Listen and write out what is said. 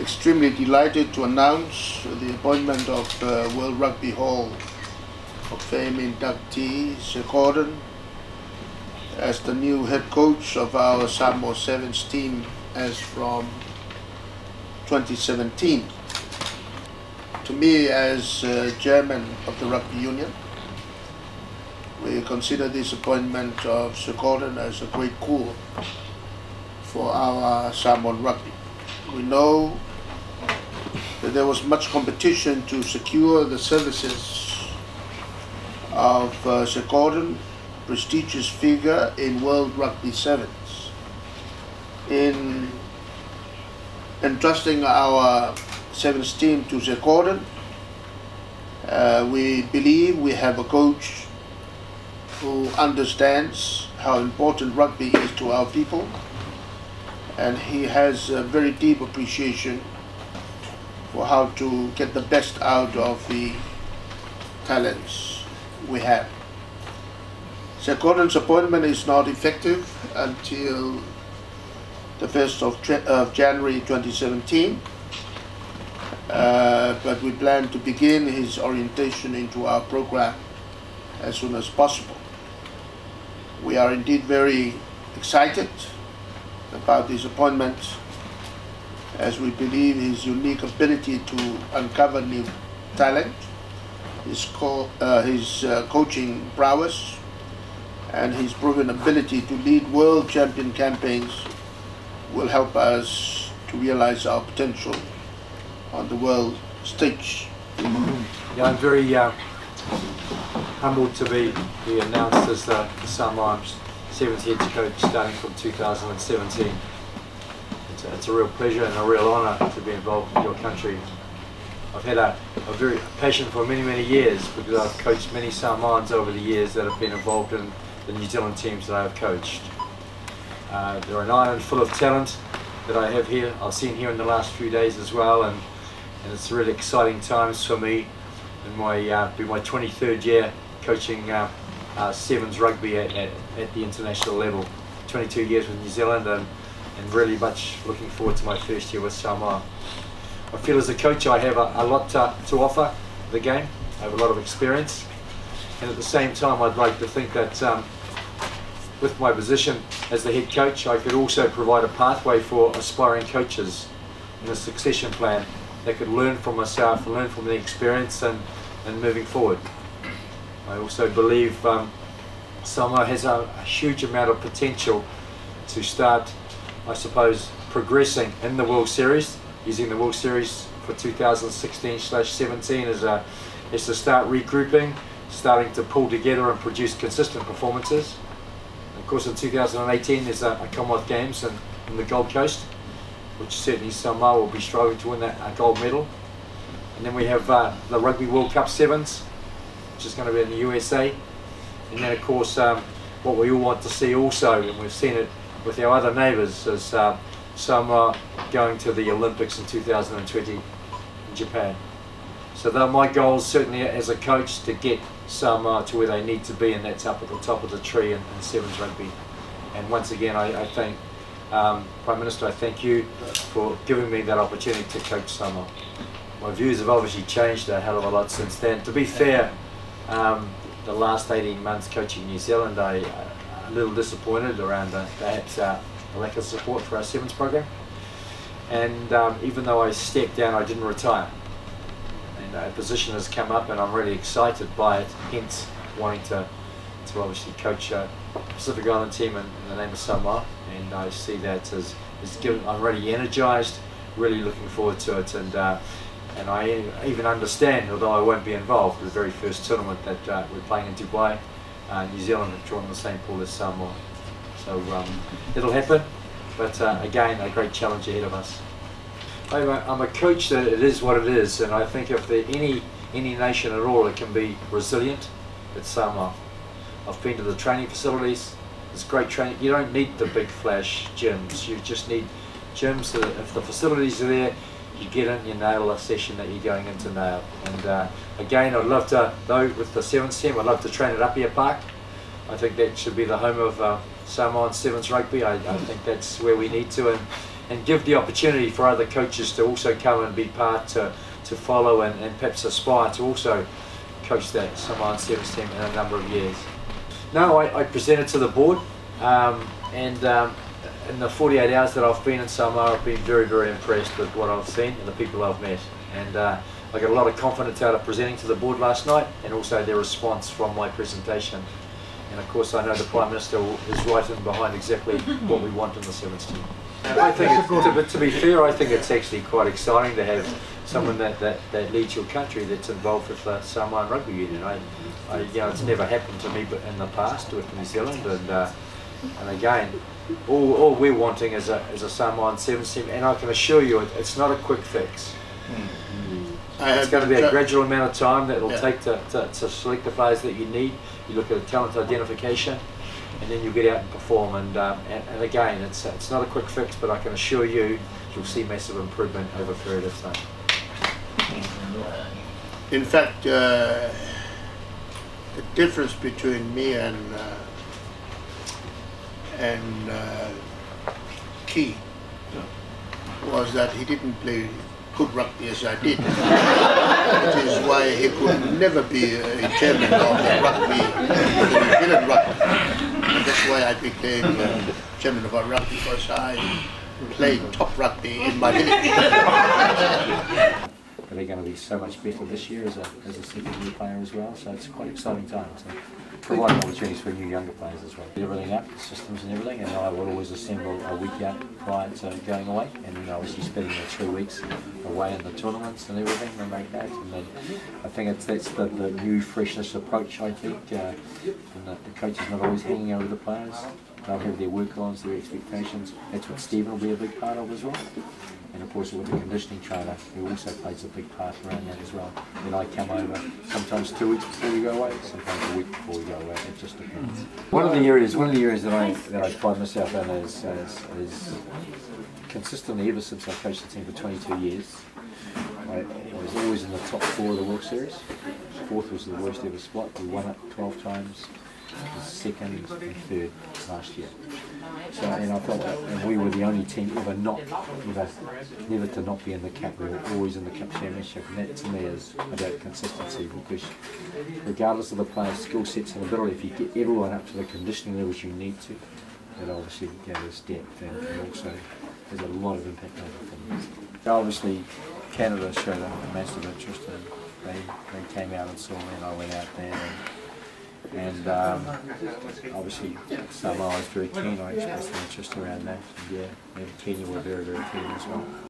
extremely delighted to announce the appointment of World Rugby Hall of Fame inductee Sir Gordon as the new head coach of our Samoa Sevens team as from 2017. To me, as chairman of the Rugby Union, we consider this appointment of Sir Gordon as a great coup for our Samoan rugby. We know that there was much competition to secure the services of Sir Gordon, prestigious figure in World Rugby Sevens. In entrusting our Sevens team to Sir Gordon, we believe we have a coach who understands how important rugby is to our people, and he has a very deep appreciation for how to get the best out of the talents we have. Sir Gordon's appointment is not effective until the 1st of January 2017, but we plan to begin his orientation into our program as soon as possible. We are indeed very excited about this appointment, as we believe his unique ability to uncover new talent, his coaching prowess, and his proven ability to lead world champion campaigns will help us to realize our potential on the world stage. Yeah, I'm very humbled to be announced as the Samoa Sevens head coach starting from 2017. It's a real pleasure and a real honour to be involved in your country. I've had a very passion for many years because I've coached many Samoans over the years that have been involved in the New Zealand teams that I have coached. They're an island full of talent that I have here. I've seen here in the last few days as well, and it's really exciting times for me in my 23rd year coaching Sevens rugby at the international level. 22 years with New Zealand, and really much looking forward to my first year with Samoa. I feel as a coach I have a lot to offer the game. I have a lot of experience, and at the same time I'd like to think that with my position as the head coach I could also provide a pathway for aspiring coaches in a succession plan that could learn from myself, learn from the experience and moving forward. I also believe Samoa has a huge amount of potential to start, I suppose, progressing in the World Series, using the World Series for 2016/17 as to start regrouping, starting to pull together and produce consistent performances. And of course in 2018 there's a Commonwealth Games in the Gold Coast, which certainly Samoa will be striving to win that gold medal. And then we have the Rugby World Cup Sevens, which is going to be in the USA. And then of course what we all want to see also, and we've seen it with our other neighbours, is Samoa going to the Olympics in 2020 in Japan. So they're my goals certainly as a coach, to get Samoa to where they need to be, and that's up at the top of the tree in Sevens rugby. And once again I thank Prime Minister, I thank you for giving me that opportunity to coach Samoa. My views have obviously changed a hell of a lot since then. To be fair, the last 18 months coaching New Zealand, I'm a little disappointed around perhaps a lack of support for our Sevens program. And even though I stepped down, I didn't retire. And a position has come up and I'm really excited by it, hence wanting to obviously coach a Pacific Island team in the name of Samoa. And I see that as I'm really energised, really looking forward to it, and I even understand, although I won't be involved, the very first tournament that we're playing in Dubai, New Zealand have drawn the same pool as Samoa. So it'll happen, but again a great challenge ahead of us. I'm a coach that it is what it is, and I think if there any nation at all that can be resilient, it's Samoa. I've been to the training facilities. It's great training. You don't need the big flash gyms. You just need gyms that if the facilities are there, you get in, you nail a session that you're going in to nail. And again, I'd love to, though, with the Sevens team, I'd love to train at Apia Park. I think that should be the home of Samoan Sevens rugby. I think that's where we need to, and give the opportunity for other coaches to also come and be part, to follow and perhaps aspire to also coach that Samoan Sevens team in a number of years. No, I presented to the board, and in the 48 hours that I've been in Samoa, I've been very, very impressed with what I've seen and the people I've met. And I got a lot of confidence out of presenting to the board last night, and also their response from my presentation. And of course, I know the Prime Minister is right in behind exactly what we want in the Sevens team. I think, to be fair, I think it's actually quite exciting to have someone that leads your country that's involved with the Samoan Rugby Union. You know, it's never happened to me but in the past with New Zealand, and again, all we're wanting is a Samoan Sevens team, and I can assure you it's not a quick fix. It's going to be a gradual amount of time that it'll take to select the players that you need. You look at the talent identification, and then you get out and perform. And again, it's not a quick fix, but I can assure you, you'll see massive improvement over a period of time. In fact, the difference between me and Key was that he didn't play good rugby as I did, which is why he could never be a chairman of the rugby, the New Zealand rugby. And that's why I became chairman of our rugby, because I played top rugby in my village. They're going to be so much better this year as a second year player as well, so it's quite exciting time. So providing opportunities for new younger players as well. Everything up, the systems and everything, and I will always assemble a week out prior to going away, and then obviously spending the 3 weeks away in the tournaments and everything and like that. And then I think that's the new freshness approach, I think, and the coach is not always hanging over the players. They'll have their work-ons, their expectations. That's what Stephen will be a big part of as well. And of course with the conditioning trainer, who also plays a big part around that as well. Then I come over sometimes 2 weeks before we go away, sometimes a week before we go away. It just depends. One of the areas that I pride myself in is consistently, ever since I coached the team for 22 years, I was always in the top 4 of the World Series. 4th was the worst ever spot. We won it 12 times. Second and third last year. So, and I felt that, and we were the only team never to not be in the cup. We were always in the cup championship, and that to me is about consistency, because regardless of the players' skill sets and ability, if you get everyone up to the conditioning levels you need to, it obviously gathers depth and also has a lot of impact on performance. Obviously, Canada showed a massive interest, and they came out and saw me, and I went out there. And obviously Samoa was very keen. I expressed an interest around that. And yeah, and Kenya were very, very keen as well.